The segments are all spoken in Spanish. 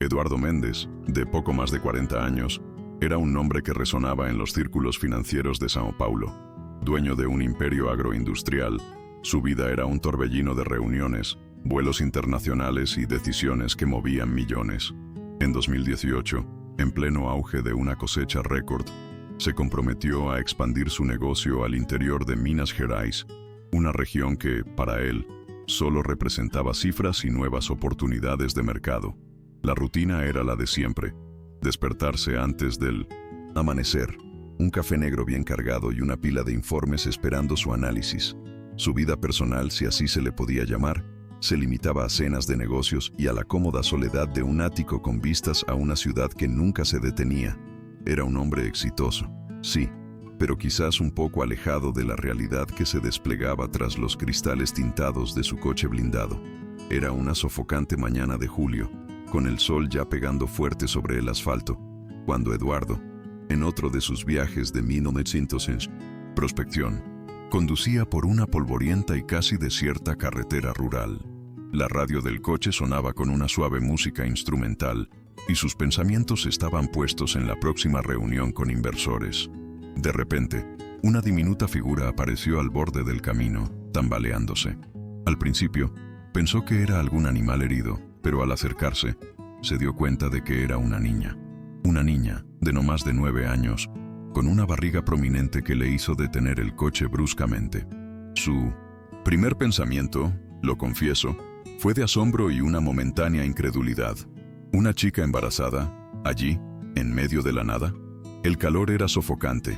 Eduardo Méndez, de poco más de 40 años, era un nombre que resonaba en los círculos financieros de São Paulo. Dueño de un imperio agroindustrial, su vida era un torbellino de reuniones, vuelos internacionales y decisiones que movían millones. En 2018, en pleno auge de una cosecha récord, se comprometió a expandir su negocio al interior de Minas Gerais, una región que, para él, solo representaba cifras y nuevas oportunidades de mercado. La rutina era la de siempre: despertarse antes del amanecer, un café negro bien cargado y una pila de informes esperando su análisis. Su vida personal, si así se le podía llamar, se limitaba a cenas de negocios y a la cómoda soledad de un ático con vistas a una ciudad que nunca se detenía. Era un hombre exitoso, sí, pero quizás un poco alejado de la realidad que se desplegaba tras los cristales tintados de su coche blindado. Era una sofocante mañana de julio, con el sol ya pegando fuerte sobre el asfalto, cuando Eduardo, en otro de sus viajes de 1900 prospección, conducía por una polvorienta y casi desierta carretera rural. La radio del coche sonaba con una suave música instrumental y sus pensamientos estaban puestos en la próxima reunión con inversores. De repente, una diminuta figura apareció al borde del camino, tambaleándose. Al principio, pensó que era algún animal herido, pero al acercarse, se dio cuenta de que era una niña. Una niña, de no más de 9 años, con una barriga prominente que le hizo detener el coche bruscamente. Su primer pensamiento, lo confieso, fue de asombro y una momentánea incredulidad. ¿Una chica embarazada, allí, en medio de la nada? El calor era sofocante,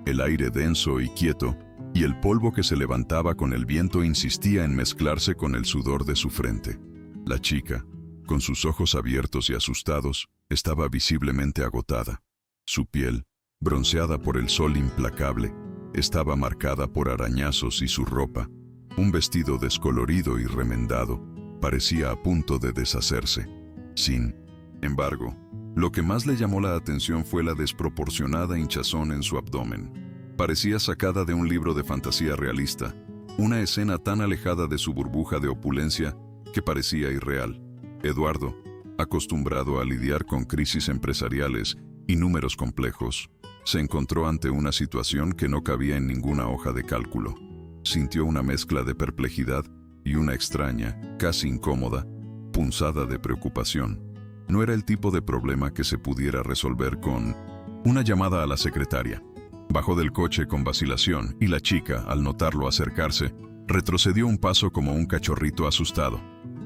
el aire denso y quieto, y el polvo que se levantaba con el viento insistía en mezclarse con el sudor de su frente. La chica, con sus ojos abiertos y asustados, estaba visiblemente agotada. Su piel, bronceada por el sol implacable, estaba marcada por arañazos y su ropa, un vestido descolorido y remendado, parecía a punto de deshacerse. Sin embargo, lo que más le llamó la atención fue la desproporcionada hinchazón en su abdomen. Parecía sacada de un libro de fantasía realista, una escena tan alejada de su burbuja de opulencia que parecía irreal. Eduardo, acostumbrado a lidiar con crisis empresariales y números complejos, se encontró ante una situación que no cabía en ninguna hoja de cálculo. Sintió una mezcla de perplejidad y una extraña, casi incómoda, punzada de preocupación. No era el tipo de problema que se pudiera resolver con una llamada a la secretaria. Bajó del coche con vacilación y la chica, al notarlo acercarse, retrocedió un paso como un cachorrito asustado.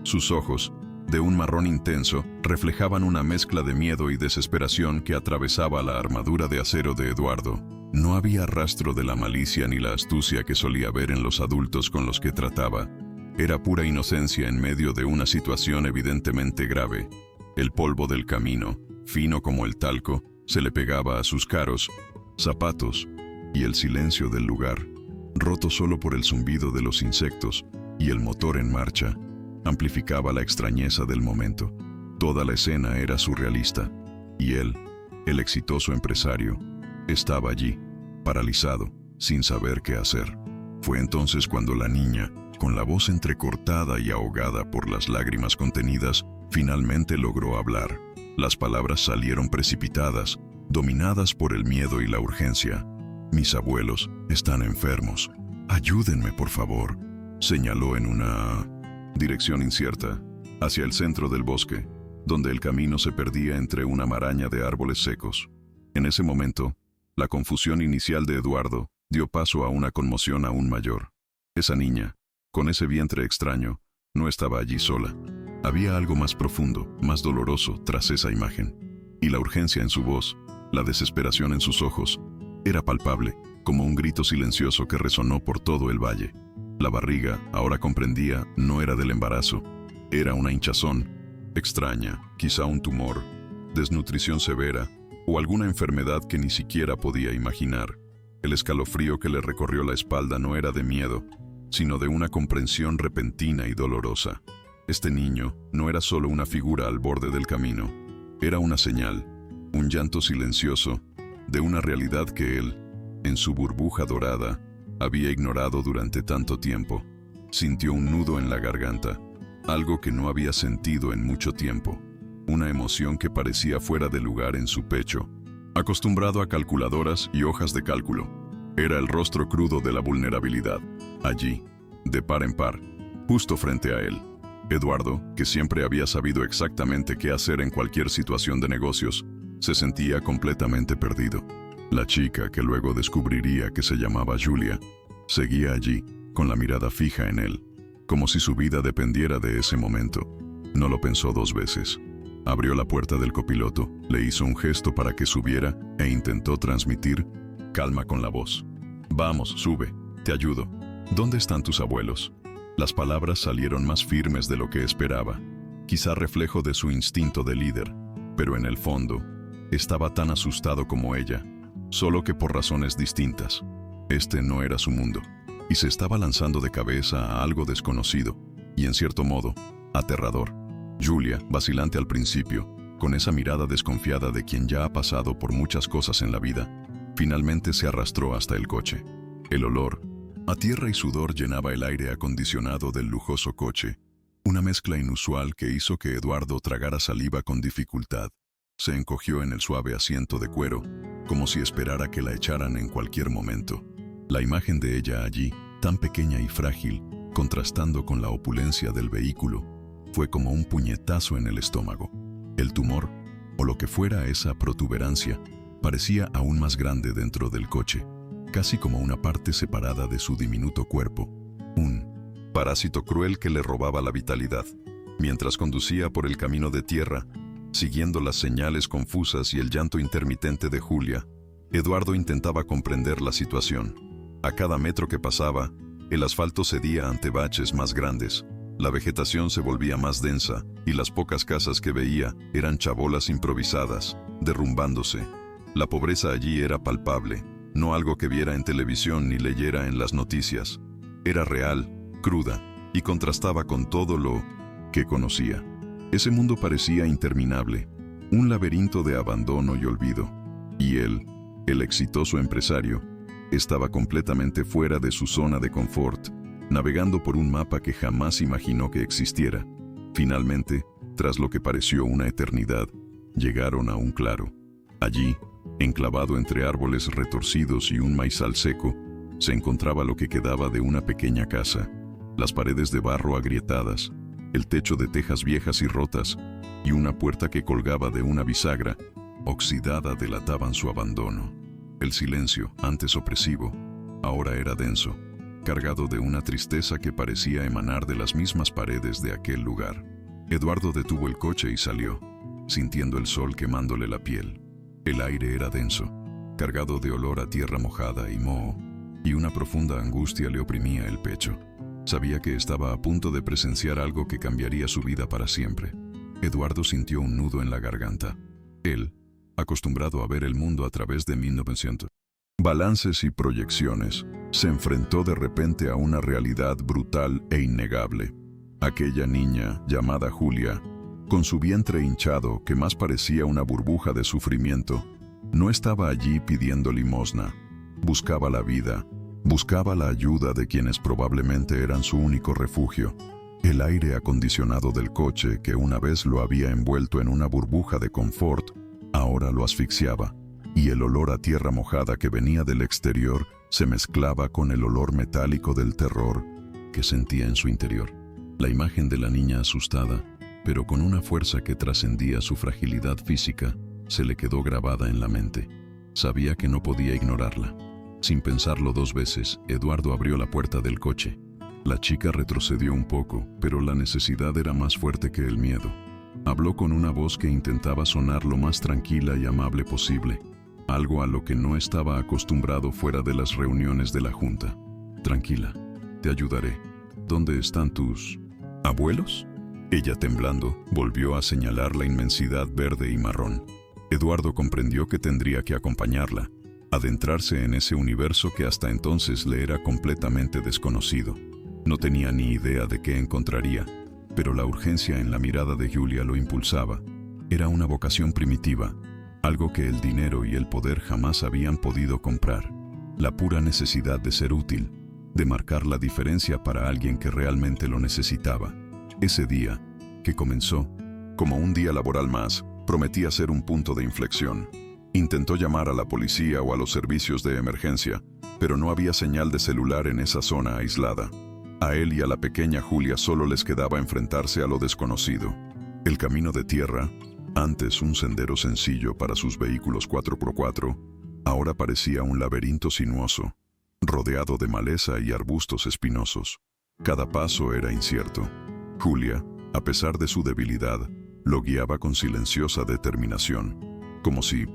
Sus ojos, de un marrón intenso, reflejaban una mezcla de miedo y desesperación que atravesaba la armadura de acero de Eduardo. No había rastro de la malicia ni la astucia que solía ver en los adultos con los que trataba. Era pura inocencia en medio de una situación evidentemente grave. El polvo del camino, fino como el talco, se le pegaba a sus caros zapatos, y el silencio del lugar, roto solo por el zumbido de los insectos y el motor en marcha, amplificaba la extrañeza del momento. Toda la escena era surrealista, y él, el exitoso empresario, estaba allí, paralizado, sin saber qué hacer. Fue entonces cuando la niña, con la voz entrecortada y ahogada por las lágrimas contenidas, finalmente logró hablar. Las palabras salieron precipitadas, dominadas por el miedo y la urgencia. «Mis abuelos están enfermos. Ayúdenme, por favor», señaló en una dirección incierta, hacia el centro del bosque, donde el camino se perdía entre una maraña de árboles secos. En ese momento, la confusión inicial de Eduardo dio paso a una conmoción aún mayor. Esa niña, con ese vientre extraño, no estaba allí sola. Había algo más profundo, más doloroso tras esa imagen. Y la urgencia en su voz, la desesperación en sus ojos, era palpable, como un grito silencioso que resonó por todo el valle. La barriga, ahora comprendía, no era del embarazo. Era una hinchazón extraña, quizá un tumor, desnutrición severa o alguna enfermedad que ni siquiera podía imaginar. El escalofrío que le recorrió la espalda no era de miedo, sino de una comprensión repentina y dolorosa. Este niño no era solo una figura al borde del camino, era una señal, un llanto silencioso, de una realidad que él, en su burbuja dorada, había ignorado durante tanto tiempo. Sintió un nudo en la garganta, algo que no había sentido en mucho tiempo. una emoción que parecía fuera de lugar en su pecho. Acostumbrado a calculadoras y hojas de cálculo, era el rostro crudo de la vulnerabilidad. Allí, de par en par, justo frente a él, Eduardo, que siempre había sabido exactamente qué hacer en cualquier situación de negocios, se sentía completamente perdido. La chica, que luego descubriría que se llamaba Julia, seguía allí, con la mirada fija en él, como si su vida dependiera de ese momento. No lo pensó dos veces. Abrió la puerta del copiloto, le hizo un gesto para que subiera e intentó transmitir calma con la voz. «Vamos, sube, te ayudo. ¿Dónde están tus abuelos?» Las palabras salieron más firmes de lo que esperaba, quizá reflejo de su instinto de líder, pero en el fondo, estaba tan asustado como ella, solo que por razones distintas. Este no era su mundo, y se estaba lanzando de cabeza a algo desconocido, y en cierto modo, aterrador. Julia, vacilante al principio, con esa mirada desconfiada de quien ya ha pasado por muchas cosas en la vida, finalmente se arrastró hasta el coche. El olor a tierra y sudor llenaba el aire acondicionado del lujoso coche, una mezcla inusual que hizo que Eduardo tragara saliva con dificultad. Se encogió en el suave asiento de cuero, como si esperara que la echaran en cualquier momento. La imagen de ella allí, tan pequeña y frágil, contrastando con la opulencia del vehículo, fue como un puñetazo en el estómago. El tumor, o lo que fuera esa protuberancia, parecía aún más grande dentro del coche, casi como una parte separada de su diminuto cuerpo. Un parásito cruel que le robaba la vitalidad. Mientras conducía por el camino de tierra, siguiendo las señales confusas y el llanto intermitente de Julia, Eduardo intentaba comprender la situación. A cada metro que pasaba, el asfalto cedía ante baches más grandes, la vegetación se volvía más densa y las pocas casas que veía eran chabolas improvisadas, derrumbándose. La pobreza allí era palpable, no algo que viera en televisión ni leyera en las noticias. Era real, cruda, y contrastaba con todo lo que conocía. Ese mundo parecía interminable, un laberinto de abandono y olvido. Y él, el exitoso empresario, estaba completamente fuera de su zona de confort, navegando por un mapa que jamás imaginó que existiera. Finalmente, tras lo que pareció una eternidad, llegaron a un claro. Allí, enclavado entre árboles retorcidos y un maizal seco, se encontraba lo que quedaba de una pequeña casa, las paredes de barro agrietadas, el techo de tejas viejas y rotas, y una puerta que colgaba de una bisagra, oxidada, delataban su abandono. El silencio, antes opresivo, ahora era denso, cargado de una tristeza que parecía emanar de las mismas paredes de aquel lugar. Eduardo detuvo el coche y salió, sintiendo el sol quemándole la piel. El aire era denso, cargado de olor a tierra mojada y moho, y una profunda angustia le oprimía el pecho. Sabía que estaba a punto de presenciar algo que cambiaría su vida para siempre. Eduardo sintió un nudo en la garganta. Él, acostumbrado a ver el mundo a través de 1900 balances y proyecciones, se enfrentó de repente a una realidad brutal e innegable. Aquella niña, llamada Julia, con su vientre hinchado que más parecía una burbuja de sufrimiento, no estaba allí pidiendo limosna. Buscaba la vida, buscaba la ayuda de quienes probablemente eran su único refugio. El aire acondicionado del coche, que una vez lo había envuelto en una burbuja de confort, ahora lo asfixiaba, y el olor a tierra mojada que venía del exterior se mezclaba con el olor metálico del terror que sentía en su interior. La imagen de la niña asustada, pero con una fuerza que trascendía su fragilidad física, se le quedó grabada en la mente. Sabía que no podía ignorarla. Sin pensarlo dos veces, Eduardo abrió la puerta del coche. La chica retrocedió un poco, pero la necesidad era más fuerte que el miedo. Habló con una voz que intentaba sonar lo más tranquila y amable posible, algo a lo que no estaba acostumbrado fuera de las reuniones de la junta. «Tranquila, te ayudaré. ¿Dónde están tus abuelos?» Ella, temblando, volvió a señalar la inmensidad verde y marrón. Eduardo comprendió que tendría que acompañarla, adentrarse en ese universo que hasta entonces le era completamente desconocido. No tenía ni idea de qué encontraría, pero la urgencia en la mirada de Julia lo impulsaba. Era una vocación primitiva, algo que el dinero y el poder jamás habían podido comprar. La pura necesidad de ser útil, de marcar la diferencia para alguien que realmente lo necesitaba. Ese día, que comenzó, Como un día laboral más, prometía ser un punto de inflexión. Intentó llamar a la policía o a los servicios de emergencia, pero no había señal de celular en esa zona aislada. A él y a la pequeña Julia solo les quedaba enfrentarse a lo desconocido. El camino de tierra, antes un sendero sencillo para sus vehículos 4x4, ahora parecía un laberinto sinuoso, rodeado de maleza y arbustos espinosos. Cada paso era incierto. Julia, a pesar de su debilidad, lo guiaba con silenciosa determinación, como si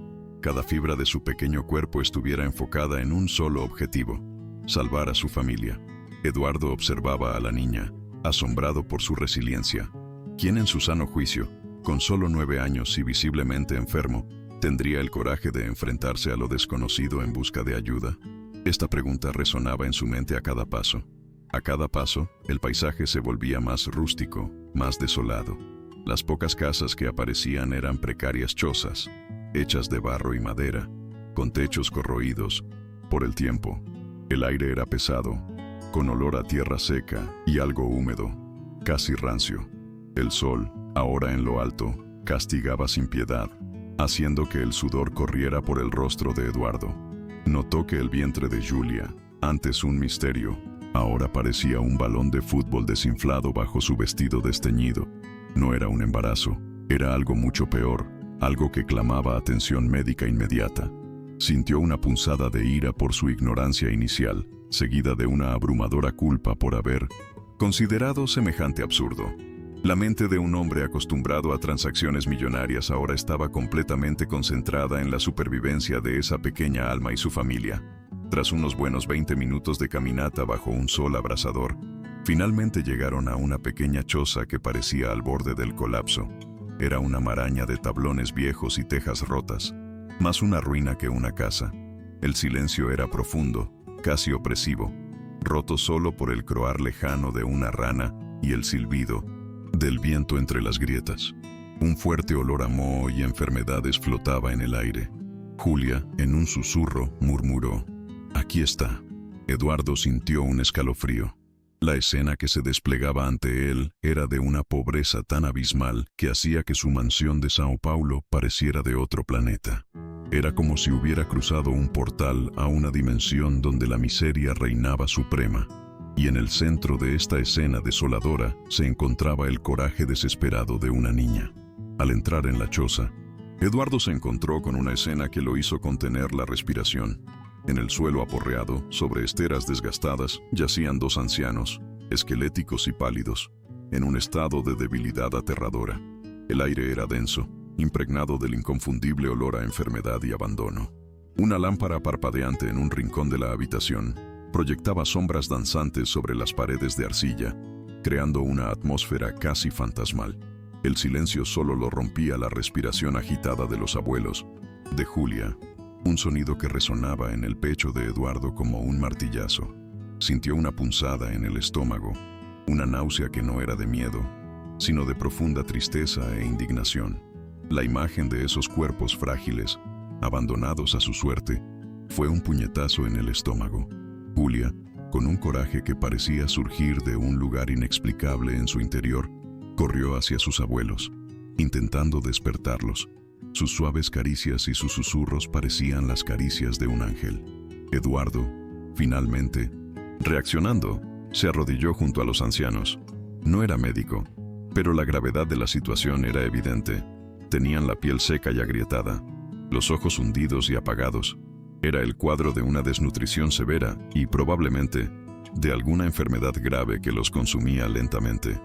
cada fibra de su pequeño cuerpo estuviera enfocada en un solo objetivo: salvar a su familia. Eduardo observaba a la niña, asombrado por su resiliencia. ¿Quién en su sano juicio, con solo 9 años y visiblemente enfermo, tendría el coraje de enfrentarse a lo desconocido en busca de ayuda? Esta pregunta resonaba en su mente a cada paso. A cada paso, el paisaje se volvía más rústico, más desolado. Las pocas casas que aparecían eran precarias chozas, hechas de barro y madera, con techos corroídos por el tiempo. El aire era pesado, con olor a tierra seca y algo húmedo, casi rancio. El sol, ahora en lo alto, castigaba sin piedad, haciendo que el sudor corriera por el rostro de Eduardo. Notó que el vientre de Julia, antes un misterio, ahora parecía un balón de fútbol desinflado bajo su vestido desteñido. No era un embarazo, era algo mucho peor, algo que clamaba atención médica inmediata. Sintió una punzada de ira por su ignorancia inicial, seguida de una abrumadora culpa por haber considerado semejante absurdo. La mente de un hombre acostumbrado a transacciones millonarias ahora estaba completamente concentrada en la supervivencia de esa pequeña alma y su familia. Tras unos buenos 20 minutos de caminata bajo un sol abrasador, finalmente llegaron a una pequeña choza que parecía al borde del colapso. Era una maraña de tablones viejos y tejas rotas, más una ruina que una casa. El silencio era profundo, casi opresivo, roto solo por el croar lejano de una rana y el silbido del viento entre las grietas. Un fuerte olor a moho y enfermedades flotaba en el aire. Julia, en un susurro, murmuró: «Aquí está». Eduardo sintió un escalofrío. La escena que se desplegaba ante él era de una pobreza tan abismal que hacía que su mansión de Sao Paulo pareciera de otro planeta. Era como si hubiera cruzado un portal a una dimensión donde la miseria reinaba suprema. Y en el centro de esta escena desoladora se encontraba el coraje desesperado de una niña. Al entrar en la choza, Eduardo se encontró con una escena que lo hizo contener la respiración. En el suelo aporreado, sobre esteras desgastadas, yacían 2 ancianos, esqueléticos y pálidos, en un estado de debilidad aterradora. El aire era denso, impregnado del inconfundible olor a enfermedad y abandono. Una lámpara parpadeante en un rincón de la habitación proyectaba sombras danzantes sobre las paredes de arcilla, creando una atmósfera casi fantasmal. El silencio solo lo rompía la respiración agitada de los abuelos, de Julia, un sonido que resonaba en el pecho de Eduardo como un martillazo. Sintió una punzada en el estómago, una náusea que no era de miedo, sino de profunda tristeza e indignación. La imagen de esos cuerpos frágiles, abandonados a su suerte, fue un puñetazo en el estómago. Julia, con un coraje que parecía surgir de un lugar inexplicable en su interior, corrió hacia sus abuelos, intentando despertarlos. Sus suaves caricias y sus susurros parecían las caricias de un ángel. Eduardo, finalmente, reaccionando, se arrodilló junto a los ancianos. No era médico, pero la gravedad de la situación era evidente. Tenían la piel seca y agrietada, los ojos hundidos y apagados. Era el cuadro de una desnutrición severa y, probablemente, de alguna enfermedad grave que los consumía lentamente.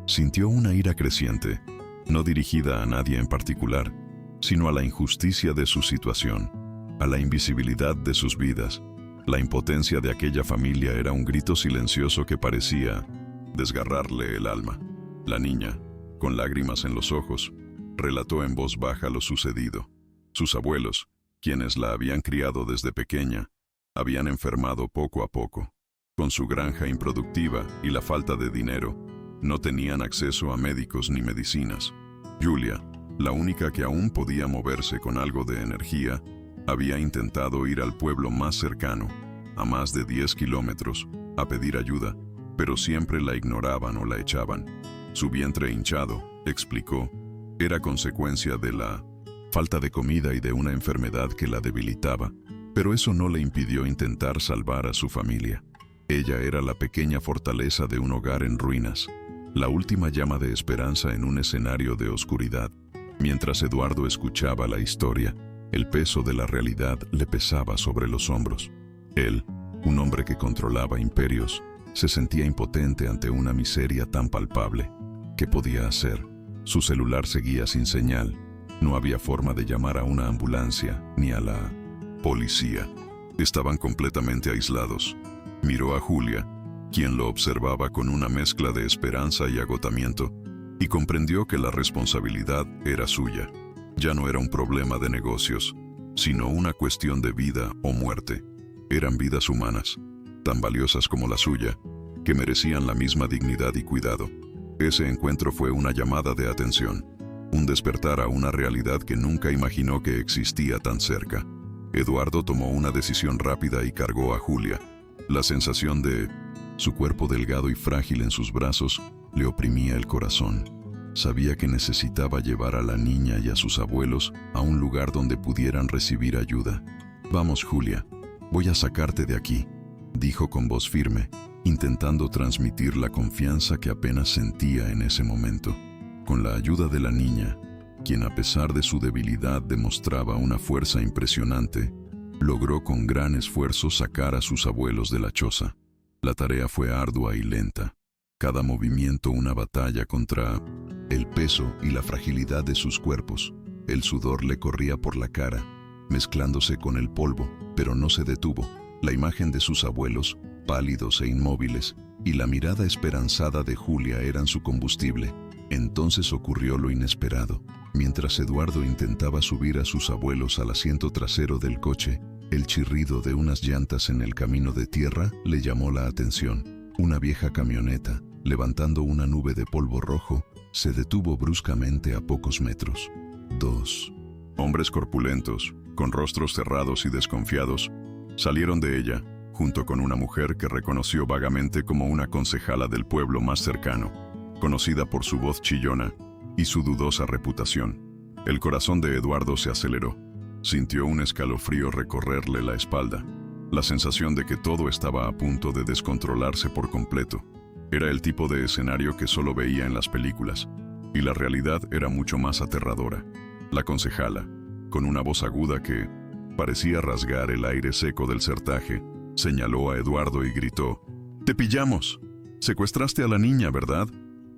Sintió una ira creciente, no dirigida a nadie en particular, sino a la injusticia de su situación, a la invisibilidad de sus vidas. La impotencia de aquella familia era un grito silencioso que parecía desgarrarle el alma. La niña, con lágrimas en los ojos, relató en voz baja lo sucedido. Sus abuelos, quienes la habían criado desde pequeña, habían enfermado poco a poco. Con su granja improductiva y la falta de dinero, no tenían acceso a médicos ni medicinas. Julia, la única que aún podía moverse con algo de energía, había intentado ir al pueblo más cercano, a más de 10 kilómetros, a pedir ayuda, pero siempre la ignoraban o la echaban. Su vientre hinchado, explicó, Era consecuencia de la falta de comida y de una enfermedad que la debilitaba, pero eso no le impidió intentar salvar a su familia. Ella era la pequeña fortaleza de un hogar en ruinas, la última llama de esperanza en un escenario de oscuridad. Mientras Eduardo escuchaba la historia, el peso de la realidad le pesaba sobre los hombros. Él, un hombre que controlaba imperios, se sentía impotente ante una miseria tan palpable. ¿Qué podía hacer? Su celular seguía sin señal. No había forma de llamar a una ambulancia ni a la policía. Estaban completamente aislados. Miró a Julia, quien lo observaba con una mezcla de esperanza y agotamiento, y comprendió que la responsabilidad era suya. Ya no era un problema de negocios, sino una cuestión de vida o muerte. Eran vidas humanas, tan valiosas como la suya, que merecían la misma dignidad y cuidado. Ese encuentro fue una llamada de atención, un despertar a una realidad que nunca imaginó que existía tan cerca. Eduardo tomó una decisión rápida y cargó a Julia. La sensación de su cuerpo delgado y frágil en sus brazos le oprimía el corazón. Sabía que necesitaba llevar a la niña y a sus abuelos a un lugar donde pudieran recibir ayuda. «Vamos, Julia, voy a sacarte de aquí», dijo con voz firme, intentando transmitir la confianza que apenas sentía en ese momento. Con la ayuda de la niña, quien a pesar de su debilidad demostraba una fuerza impresionante, logró con gran esfuerzo sacar a sus abuelos de la choza. La tarea fue ardua y lenta. Cada movimiento una batalla contra el peso y la fragilidad de sus cuerpos. El sudor le corría por la cara, mezclándose con el polvo, pero no se detuvo. La imagen de sus abuelos, pálidos e inmóviles, y la mirada esperanzada de Julia eran su combustible. Entonces ocurrió lo inesperado. Mientras Eduardo intentaba subir a sus abuelos al asiento trasero del coche, el chirrido de unas llantas en el camino de tierra le llamó la atención. Una vieja camioneta, levantando una nube de polvo rojo, se detuvo bruscamente a pocos metros. 2 hombres corpulentos, con rostros cerrados y desconfiados, salieron de ella, junto con una mujer que reconoció vagamente como una concejala del pueblo más cercano, conocida por su voz chillona y su dudosa reputación. El corazón de Eduardo se aceleró. Sintió un escalofrío recorrerle la espalda, la sensación de que todo estaba a punto de descontrolarse por completo. Era el tipo de escenario que solo veía en las películas, y la realidad era mucho más aterradora. La concejala, con una voz aguda que parecía rasgar el aire seco del certaje, señaló a Eduardo y gritó: «¡Te pillamos! Secuestraste a la niña, ¿verdad?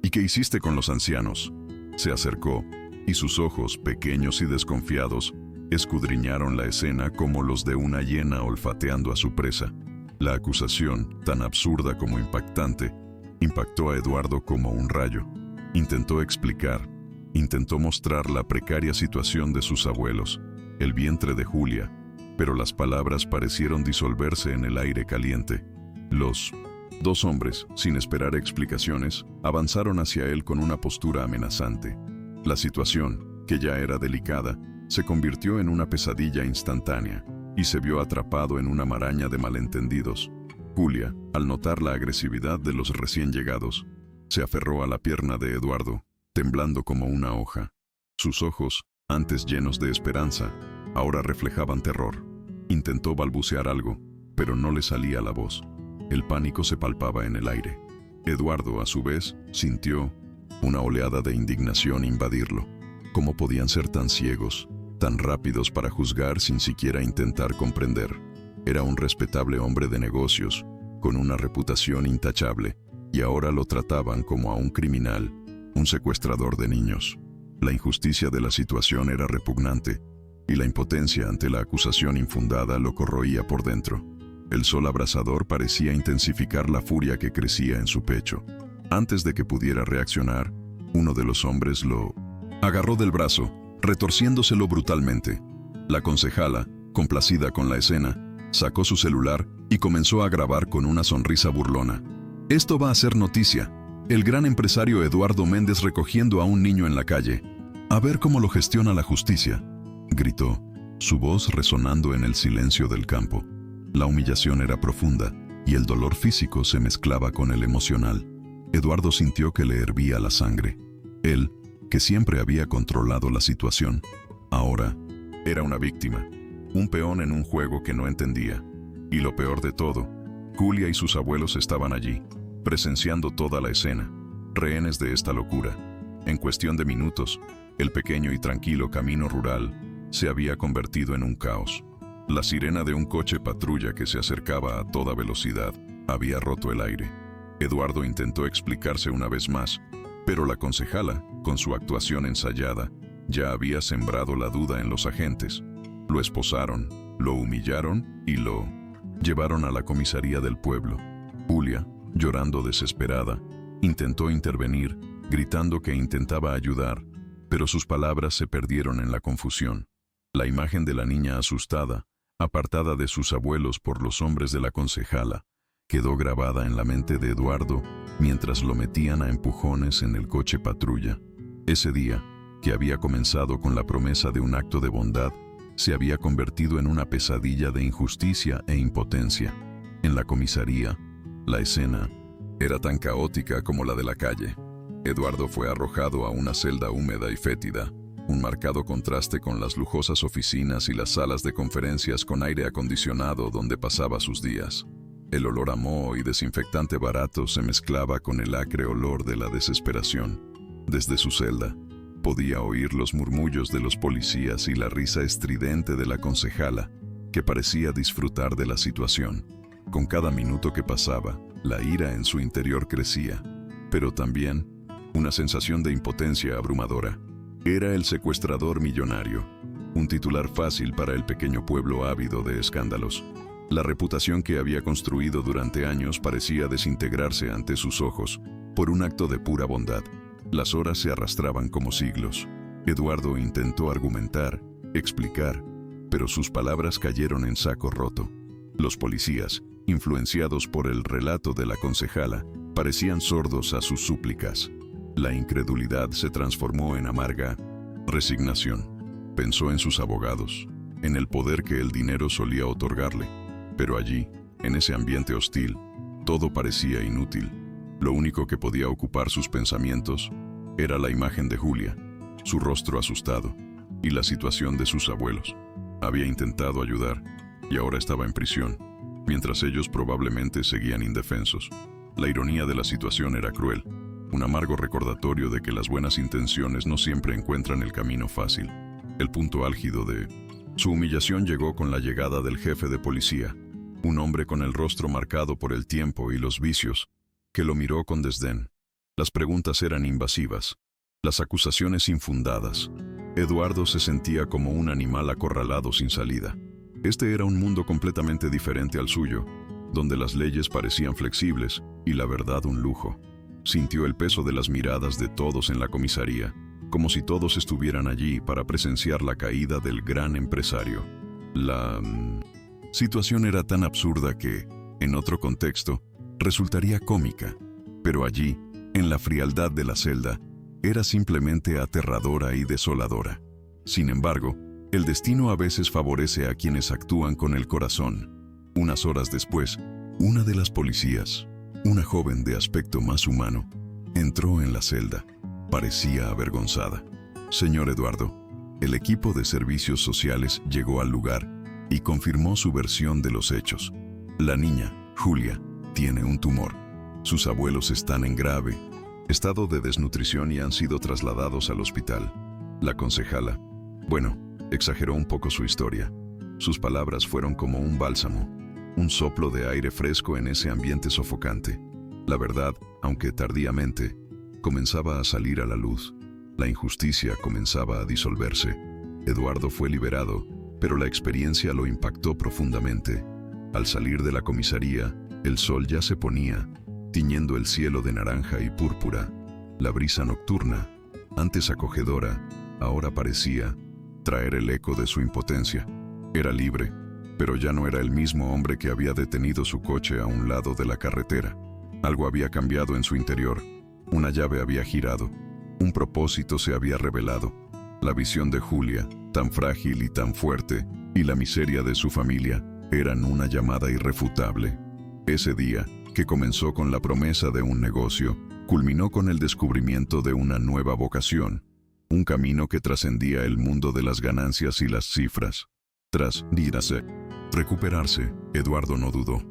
¿Y qué hiciste con los ancianos?». Se acercó, y sus ojos, pequeños y desconfiados, escudriñaron la escena como los de una hiena olfateando a su presa. La acusación, tan absurda como impactante, impactó a Eduardo como un rayo. Intentó explicar, intentó mostrar la precaria situación de sus abuelos, el vientre de Julia, pero las palabras parecieron disolverse en el aire caliente. Los 2 hombres, sin esperar explicaciones, avanzaron hacia él con una postura amenazante. La situación, que ya era delicada, se convirtió en una pesadilla instantánea y se vio atrapado en una maraña de malentendidos. Julia, al notar la agresividad de los recién llegados, se aferró a la pierna de Eduardo, temblando como una hoja. Sus ojos, antes llenos de esperanza, ahora reflejaban terror. Intentó balbucear algo, pero no le salía la voz. El pánico se palpaba en el aire. Eduardo, a su vez, sintió una oleada de indignación invadirlo. ¿Cómo podían ser tan ciegos, tan rápidos para juzgar sin siquiera intentar comprender? Era un respetable hombre de negocios, con una reputación intachable, y ahora lo trataban como a un criminal, un secuestrador de niños. La injusticia de la situación era repugnante, y la impotencia ante la acusación infundada lo corroía por dentro. El sol abrasador parecía intensificar la furia que crecía en su pecho. Antes de que pudiera reaccionar, uno de los hombres lo agarró del brazo, retorciéndoselo brutalmente. La concejala, complacida con la escena, sacó su celular y comenzó a grabar con una sonrisa burlona. «Esto va a ser noticia. El gran empresario Eduardo Méndez recogiendo a un niño en la calle. A ver cómo lo gestiona la justicia», gritó, su voz resonando en el silencio del campo. La humillación era profunda y el dolor físico se mezclaba con el emocional. Eduardo sintió que le hervía la sangre. Él, que siempre había controlado la situación, ahora era una víctima, un peón en un juego que no entendía. Y lo peor de todo, Julia y sus abuelos estaban allí, presenciando toda la escena, rehenes de esta locura. En cuestión de minutos, el pequeño y tranquilo camino rural se había convertido en un caos. La sirena de un coche patrulla que se acercaba a toda velocidad había roto el aire. Eduardo intentó explicarse una vez más, pero la concejala, con su actuación ensayada, ya había sembrado la duda en los agentes. Lo esposaron, lo humillaron y lo llevaron a la comisaría del pueblo. Julia, llorando desesperada, intentó intervenir, gritando que intentaba ayudar, pero sus palabras se perdieron en la confusión. La imagen de la niña asustada, apartada de sus abuelos por los hombres de la concejala, quedó grabada en la mente de Eduardo mientras lo metían a empujones en el coche patrulla. Ese día, que había comenzado con la promesa de un acto de bondad, se había convertido en una pesadilla de injusticia e impotencia. En la comisaría, la escena era tan caótica como la de la calle. Eduardo fue arrojado a una celda húmeda y fétida, un marcado contraste con las lujosas oficinas y las salas de conferencias con aire acondicionado donde pasaba sus días. El olor a moho y desinfectante barato se mezclaba con el acre olor de la desesperación. Desde su celda, podía oír los murmullos de los policías y la risa estridente de la concejala, que parecía disfrutar de la situación. Con cada minuto que pasaba, la ira en su interior crecía, pero también una sensación de impotencia abrumadora. Era el secuestrador millonario, un titular fácil para el pequeño pueblo ávido de escándalos. La reputación que había construido durante años parecía desintegrarse ante sus ojos por un acto de pura bondad. Las horas se arrastraban como siglos. Eduardo intentó argumentar, explicar, pero sus palabras cayeron en saco roto. Los policías, influenciados por el relato de la concejala, parecían sordos a sus súplicas. La incredulidad se transformó en amarga resignación. Pensó en sus abogados, en el poder que el dinero solía otorgarle. Pero allí, en ese ambiente hostil, todo parecía inútil. Lo único que podía ocupar sus pensamientos era la imagen de Julia, su rostro asustado y la situación de sus abuelos. Había intentado ayudar y ahora estaba en prisión, mientras ellos probablemente seguían indefensos. La ironía de la situación era cruel, un amargo recordatorio de que las buenas intenciones no siempre encuentran el camino fácil. El punto álgido de su humillación llegó con la llegada del jefe de policía, un hombre con el rostro marcado por el tiempo y los vicios, que lo miró con desdén. Las preguntas eran invasivas, las acusaciones infundadas. Eduardo se sentía como un animal acorralado sin salida. Este era un mundo completamente diferente al suyo, donde las leyes parecían flexibles y la verdad un lujo. Sintió el peso de las miradas de todos en la comisaría, como si todos estuvieran allí para presenciar la caída del gran empresario. La situación era tan absurda que, en otro contexto, resultaría cómica, pero allí, en la frialdad de la celda, era simplemente aterradora y desoladora. Sin embargo, el destino a veces favorece a quienes actúan con el corazón. Unas horas después, una de las policías, una joven de aspecto más humano, entró en la celda. Parecía avergonzada. Señor Eduardo, el equipo de servicios sociales llegó al lugar y confirmó su versión de los hechos. La niña, Julia, tiene un tumor. Sus abuelos están en grave estado de desnutrición y han sido trasladados al hospital. La concejala, exageró un poco su historia. Sus palabras fueron como un bálsamo, un soplo de aire fresco en ese ambiente sofocante. La verdad, aunque tardíamente, comenzaba a salir a la luz. La injusticia comenzaba a disolverse. Eduardo fue liberado, pero la experiencia lo impactó profundamente. Al salir de la comisaría, el sol ya se ponía, tiñendo el cielo de naranja y púrpura. La brisa nocturna, antes acogedora, ahora parecía traer el eco de su impotencia. Era libre, pero ya no era el mismo hombre que había detenido su coche a un lado de la carretera. Algo había cambiado en su interior. Una llave había girado. Un propósito se había revelado. La visión de Julia, tan frágil y tan fuerte, y la miseria de su familia, eran una llamada irrefutable. Ese día, que comenzó con la promesa de un negocio, culminó con el descubrimiento de una nueva vocación, un camino que trascendía el mundo de las ganancias y las cifras. Tras recuperarse, Eduardo no dudó.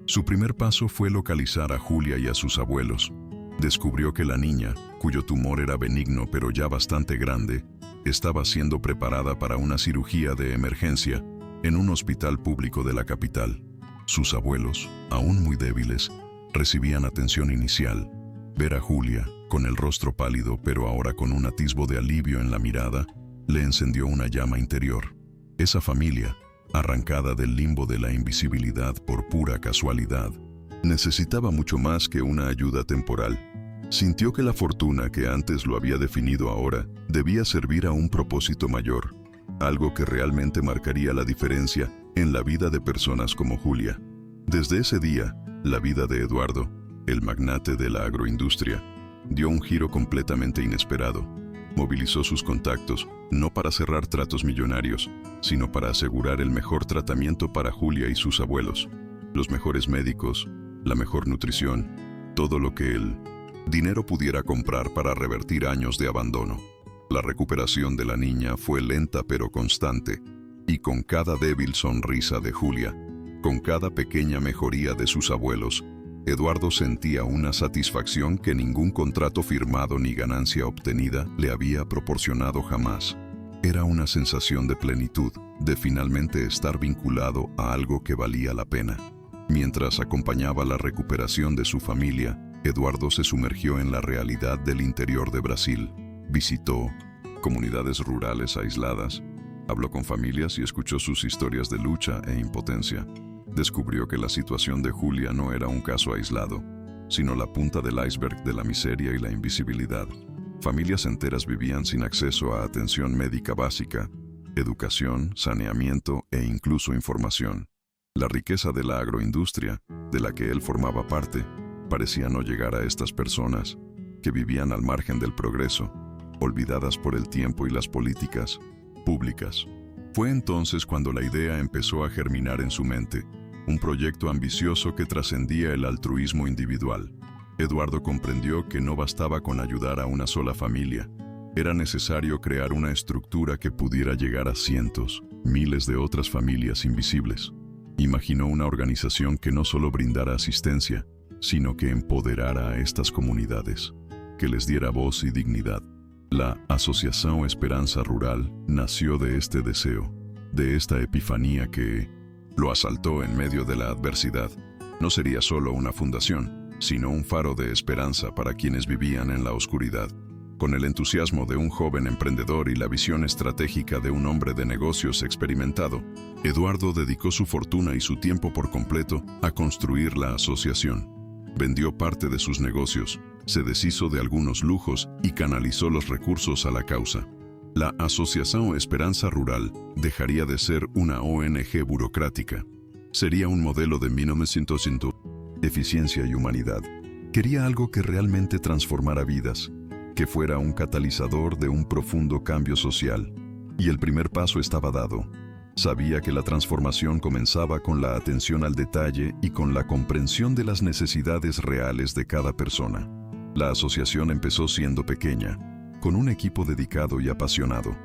Su primer paso fue localizar a Julia y a sus abuelos. Descubrió que la niña, cuyo tumor era benigno pero ya bastante grande, estaba siendo preparada para una cirugía de emergencia en un hospital público de la capital. Sus abuelos, aún muy débiles, recibían atención inicial. Ver a Julia, con el rostro pálido pero ahora con un atisbo de alivio en la mirada, le encendió una llama interior. Esa familia, arrancada del limbo de la invisibilidad por pura casualidad, necesitaba mucho más que una ayuda temporal. Sintió que la fortuna que antes lo había definido ahora debía servir a un propósito mayor, algo que realmente marcaría la diferencia en la vida de personas como Julia. Desde ese día, la vida de Eduardo, el magnate de la agroindustria, dio un giro completamente inesperado. Movilizó sus contactos, no para cerrar tratos millonarios, sino para asegurar el mejor tratamiento para Julia y sus abuelos, los mejores médicos, la mejor nutrición, todo lo que el dinero pudiera comprar para revertir años de abandono. La recuperación de la niña fue lenta pero constante, y con cada débil sonrisa de Julia, con cada pequeña mejoría de sus abuelos, Eduardo sentía una satisfacción que ningún contrato firmado ni ganancia obtenida le había proporcionado jamás. Era una sensación de plenitud, de finalmente estar vinculado a algo que valía la pena. Mientras acompañaba la recuperación de su familia, Eduardo se sumergió en la realidad del interior de Brasil. Visitó comunidades rurales aisladas, habló con familias y escuchó sus historias de lucha e impotencia. Descubrió que la situación de Julia no era un caso aislado, sino la punta del iceberg de la miseria y la invisibilidad. Familias enteras vivían sin acceso a atención médica básica, educación, saneamiento e incluso información. La riqueza de la agroindustria, de la que él formaba parte, parecía no llegar a estas personas, que vivían al margen del progreso, olvidadas por el tiempo y las políticas públicas. Fue entonces cuando la idea empezó a germinar en su mente, un proyecto ambicioso que trascendía el altruismo individual. Eduardo comprendió que no bastaba con ayudar a una sola familia. Era necesario crear una estructura que pudiera llegar a cientos, miles de otras familias invisibles. Imaginó una organización que no solo brindara asistencia, sino que empoderara a estas comunidades, que les diera voz y dignidad. La Asociación Esperanza Rural nació de este deseo, de esta epifanía que lo asaltó en medio de la adversidad. No sería solo una fundación, sino un faro de esperanza para quienes vivían en la oscuridad. Con el entusiasmo de un joven emprendedor y la visión estratégica de un hombre de negocios experimentado, Eduardo dedicó su fortuna y su tiempo por completo a construir la asociación. Vendió parte de sus negocios, se deshizo de algunos lujos y canalizó los recursos a la causa. La Asociación Esperanza Rural dejaría de ser una ONG burocrática. Sería un modelo de 1900, eficiencia y humanidad. Quería algo que realmente transformara vidas, que fuera un catalizador de un profundo cambio social. Y el primer paso estaba dado. Sabía que la transformación comenzaba con la atención al detalle y con la comprensión de las necesidades reales de cada persona. La asociación empezó siendo pequeña, con un equipo dedicado y apasionado.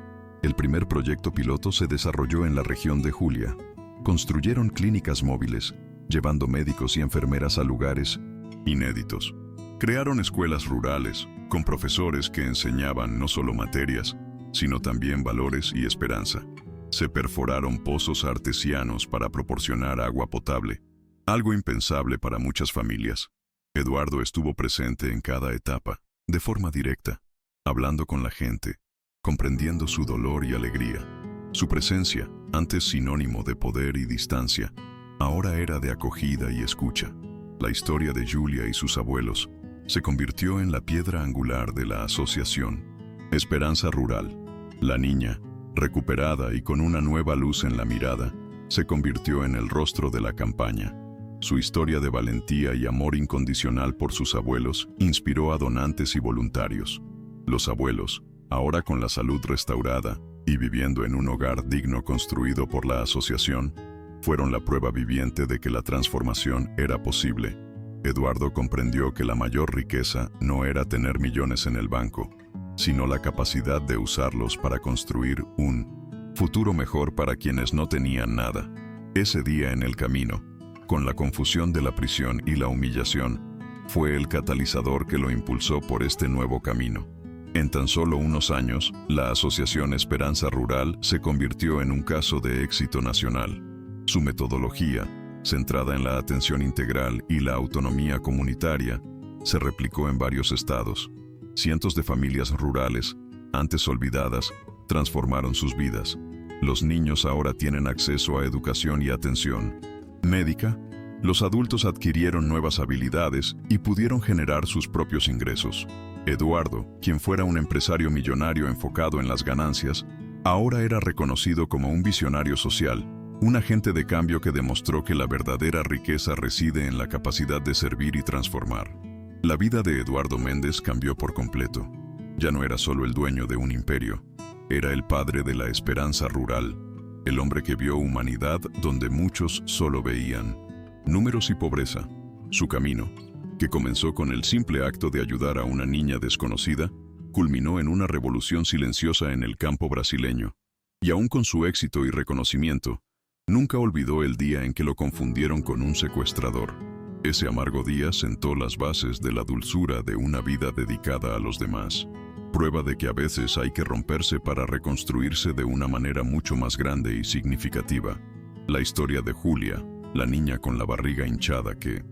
El primer proyecto piloto se desarrolló en la región de Julia. Construyeron clínicas móviles, llevando médicos y enfermeras a lugares inéditos. Crearon escuelas rurales, con profesores que enseñaban no solo materias, sino también valores y esperanza. Se perforaron pozos artesianos para proporcionar agua potable, algo impensable para muchas familias. Eduardo estuvo presente en cada etapa, de forma directa, hablando con la gente, comprendiendo su dolor y alegría. Su presencia, antes sinónimo de poder y distancia, ahora era de acogida y escucha. La historia de Julia y sus abuelos se convirtió en la piedra angular de la asociación. Esperanza Rural. La niña, recuperada y con una nueva luz en la mirada, se convirtió en el rostro de la campaña. Su historia de valentía y amor incondicional por sus abuelos inspiró a donantes y voluntarios. Los abuelos, ahora con la salud restaurada y viviendo en un hogar digno construido por la asociación, fueron la prueba viviente de que la transformación era posible. Eduardo comprendió que la mayor riqueza no era tener millones en el banco, sino la capacidad de usarlos para construir un futuro mejor para quienes no tenían nada. Ese día en el camino, con la confusión de la prisión y la humillación, fue el catalizador que lo impulsó por este nuevo camino. En tan solo unos años, la Asociación Esperanza Rural se convirtió en un caso de éxito nacional. Su metodología, centrada en la atención integral y la autonomía comunitaria, se replicó en varios estados. Cientos de familias rurales, antes olvidadas, transformaron sus vidas. Los niños ahora tienen acceso a educación y atención médica. Los adultos adquirieron nuevas habilidades y pudieron generar sus propios ingresos. Eduardo, quien fuera un empresario millonario enfocado en las ganancias, ahora era reconocido como un visionario social, un agente de cambio que demostró que la verdadera riqueza reside en la capacidad de servir y transformar. La vida de Eduardo Méndez cambió por completo. Ya no era solo el dueño de un imperio, era el padre de la esperanza rural, el hombre que vio humanidad donde muchos solo veían números y pobreza. Su camino, que comenzó con el simple acto de ayudar a una niña desconocida, culminó en una revolución silenciosa en el campo brasileño. Y aún con su éxito y reconocimiento, nunca olvidó el día en que lo confundieron con un secuestrador. Ese amargo día sentó las bases de la dulzura de una vida dedicada a los demás. Prueba de que a veces hay que romperse para reconstruirse de una manera mucho más grande y significativa. La historia de Julia, la niña con la barriga hinchada que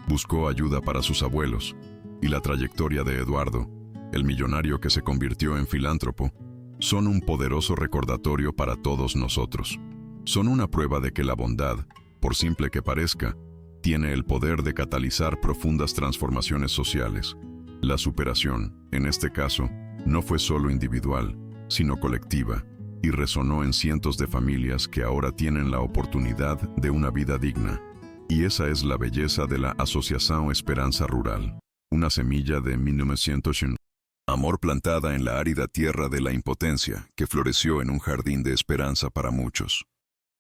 buscó ayuda para sus abuelos, y la trayectoria de Eduardo, el millonario que se convirtió en filántropo, son un poderoso recordatorio para todos nosotros. Son una prueba de que la bondad, por simple que parezca, tiene el poder de catalizar profundas transformaciones sociales. La superación, en este caso, no fue solo individual, sino colectiva, y resonó en cientos de familias que ahora tienen la oportunidad de una vida digna. Y esa es la belleza de la Asociación Esperanza Rural, una semilla de 1901. Amor plantada en la árida tierra de la impotencia, que floreció en un jardín de esperanza para muchos.